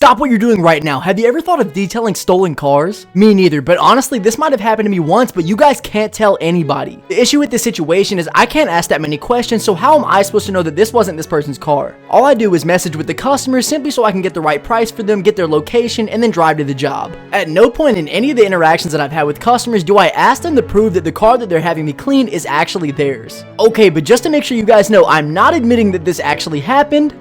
Stop what you're doing right now. Have you ever thought of detailing stolen cars? Me neither, but honestly, this might have happened to me once, but you guys can't tell anybody. The issue with this situation is I can't ask that many questions, so how am I supposed to know that this wasn't this person's car? All I do is message with the customer simply so I can get the right price for them, get their location, and then drive to the job. At no point in any of the interactions that I've had with customers do I ask them to prove that the car that they're having me clean is actually theirs. Okay, but just to make sure you guys know, I'm not admitting that this actually happened,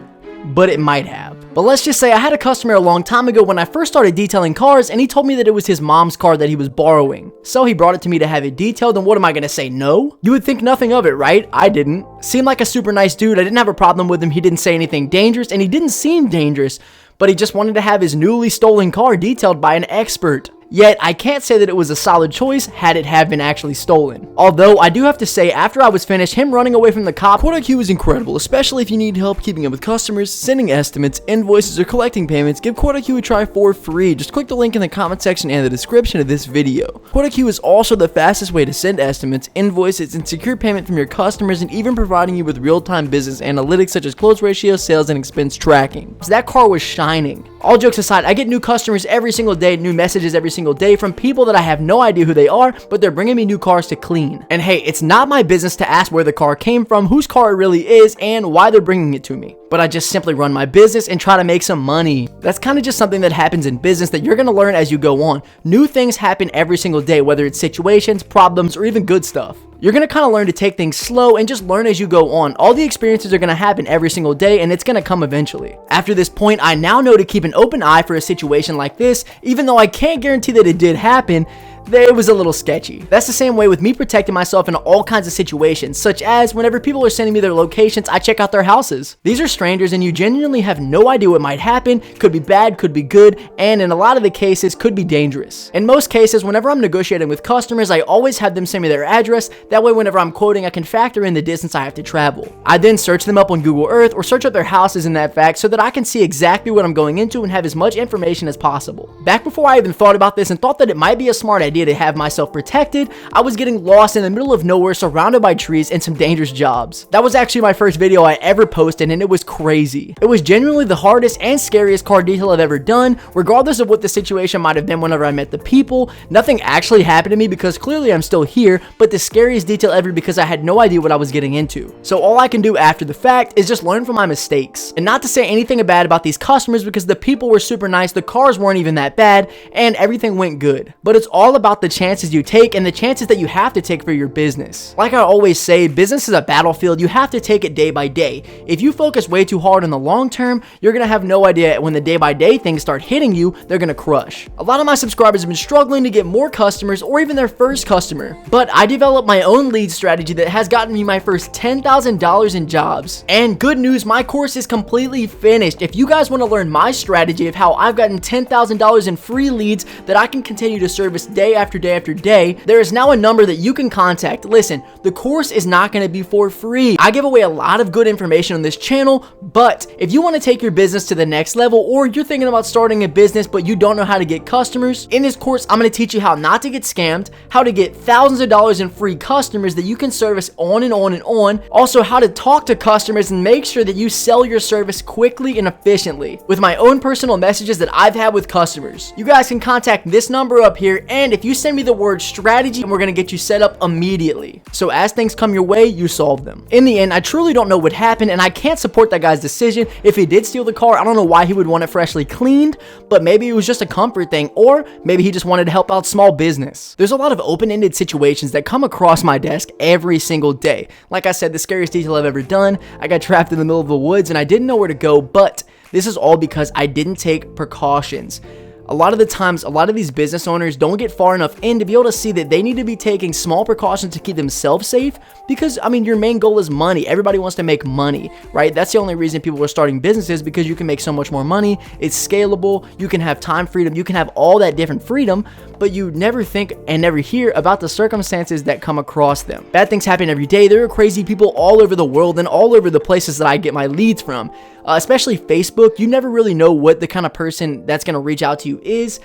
but it might have. But let's just say I had a customer a long time ago when I first started detailing cars, and he told me that it was his mom's car that he was borrowing. So he brought it to me to have it detailed, and what am I gonna say, no? You would think nothing of it, right? I didn't. Seemed like a super nice dude. I didn't have a problem with him. He didn't say anything dangerous, and he didn't seem dangerous, but he just wanted to have his newly stolen car detailed by an expert. Yet, I can't say that it was a solid choice had it have been actually stolen. Although, I do have to say, after I was finished, him running away from the cop, 𝗤𝘂𝗂𝗜 is incredible, especially if you need help keeping up with customers, sending estimates, invoices, or collecting payments. Give 𝗤𝘂𝗂𝗜 a try for free. Just click the link in the comment section and the description of this video. 𝗤𝘂𝗂𝗜 is also the fastest way to send estimates, invoices, and secure payment from your customers, and even providing you with real-time business analytics such as close ratio, sales, and expense tracking. So that car was shining. All jokes aside, I get new customers every single day, new messages every single day from people that I have no idea who they are, but they're bringing me new cars to clean. And hey, it's not my business to ask where the car came from, whose car it really is, and why they're bringing it to me. But I just simply run my business and try to make some money. That's kind of just something that happens in business that you're going to learn as you go on. New things happen every single day, whether it's situations, problems, or even good stuff. You're going to kind of learn to take things slow and just learn as you go on. All the experiences are going to happen every single day, and it's going to come eventually. After this point, I now know to keep an open eye for a situation like this, even though I can't guarantee that it did happen. It was a little sketchy. That's the same way with me protecting myself in all kinds of situations, such as whenever people are sending me their locations, I check out their houses. These are strangers and you genuinely have no idea what might happen, could be bad, could be good, and in a lot of the cases, could be dangerous. In most cases, whenever I'm negotiating with customers, I always have them send me their address. That way, whenever I'm quoting, I can factor in the distance I have to travel. I then search them up on Google Earth or search up their houses in that fact so that I can see exactly what I'm going into and have as much information as possible. Back before I even thought about this and thought that it might be a smart idea to have myself protected, I was getting lost in the middle of nowhere surrounded by trees and some dangerous jobs. That was actually my first video I ever posted, and it was crazy. It was genuinely the hardest and scariest car detail I've ever done, regardless of what the situation might have been whenever I met the people. Nothing actually happened to me because clearly I'm still here, but the scariest detail ever because I had no idea what I was getting into. So all I can do after the fact is just learn from my mistakes. And not to say anything bad about these customers because the people were super nice, the cars weren't even that bad, and everything went good. But it's all about the chances you take and the chances that you have to take for your business. Like I always say, business is a battlefield. You have to take it day by day. If you focus way too hard in the long term, you're gonna have no idea when the day by day things start hitting you, they're gonna crush. A lot of my subscribers have been struggling to get more customers or even their first customer, but I developed my own lead strategy that has gotten me my first $10,000 in jobs. And good news, my course is completely finished. If you guys want to learn my strategy of how I've gotten $10,000 in free leads that I can continue to service day after day after day, there is now a number that you can contact. Listen, the course is not going to be for free. I give away a lot of good information on this channel, but if you want to take your business to the next level, or you're thinking about starting a business but you don't know how to get customers, in this course I'm going to teach you how not to get scammed, how to get thousands of dollars in free customers that you can service on and on and on, also how to talk to customers and make sure that you sell your service quickly and efficiently with my own personal messages that I've had with customers. You guys can contact this number up here, and if you send me the word strategy, and we're gonna get you set up immediately. So as things come your way, you solve them. In the end, I truly don't know what happened, and I can't support that guy's decision. If he did steal the car, I don't know why he would want it freshly cleaned, but maybe it was just a comfort thing, or maybe he just wanted to help out small business. There's a lot of open-ended situations that come across my desk every single day. Like I said, the scariest detail I've ever done, I got trapped in the middle of the woods and I didn't know where to go, but this is all because I didn't take precautions. A lot of the times, a lot of these business owners don't get far enough in to be able to see that they need to be taking small precautions to keep themselves safe because, I mean, your main goal is money. Everybody wants to make money, right? That's the only reason people are starting businesses, because you can make so much more money. It's scalable. You can have time freedom. You can have all that different freedom, but you never think and never hear about the circumstances that come across them. Bad things happen every day. There are crazy people all over the world and all over the places that I get my leads from. Especially Facebook, you never really know what the kind of person that's going to reach out to you is,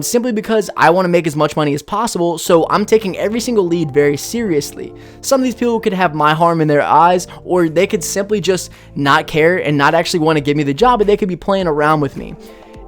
simply because I want to make as much money as possible, so I'm taking every single lead very seriously. Some of these people could have my harm in their eyes, or they could simply just not care and not actually want to give me the job, but they could be playing around with me.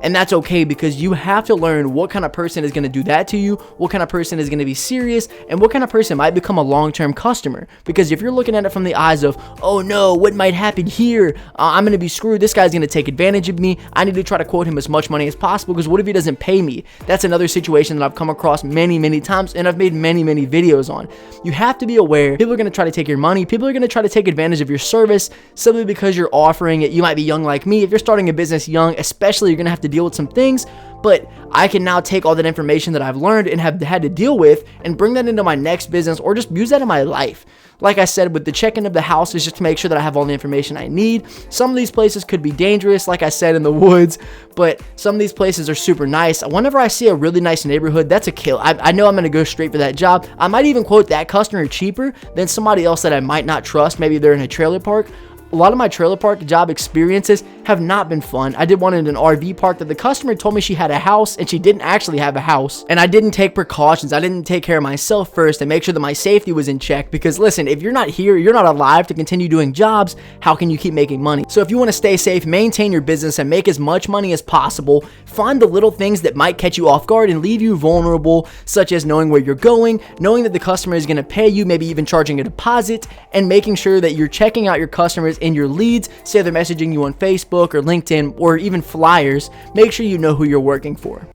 And that's okay, because you have to learn what kind of person is going to do that to you, what kind of person is going to be serious, and what kind of person might become a long-term customer. Because if you're looking at it from the eyes of, oh no, what might happen here? I'm going to be screwed. This guy's going to take advantage of me. I need to try to quote him as much money as possible, because what if he doesn't pay me? That's another situation that I've come across many times, and I've made many videos on. You have to be aware. People are going to try to take your money. People are going to try to take advantage of your service simply because you're offering it. You might be young like me. If you're starting a business young, especially, you're going to have to deal with some things. But I can now take all that information that I've learned and have had to deal with and bring that into my next business, or just use that in my life. Like I said, with the check-in of the house, is just to make sure that I have all the information I need. Some of these places could be dangerous, like I said, in the woods, but some of these places are super nice. Whenever I see a really nice neighborhood, that's a kill. I know I'm going to go straight for that job. I might even quote that customer cheaper than somebody else that I might not trust. Maybe they're in a trailer park. A lot of my trailer park job experiences have not been fun. I did one in an RV park that the customer told me she had a house, and she didn't actually have a house. And I didn't take precautions. I didn't take care of myself first and make sure that my safety was in check. Because listen, if you're not here, you're not alive to continue doing jobs, how can you keep making money? So if you want to stay safe, maintain your business, and make as much money as possible, find the little things that might catch you off guard and leave you vulnerable, such as knowing where you're going, knowing that the customer is going to pay you, maybe even charging a deposit, and making sure that you're checking out your customers in your leads. Say they're messaging you on Facebook or LinkedIn or even flyers. Make sure you know who you're working for.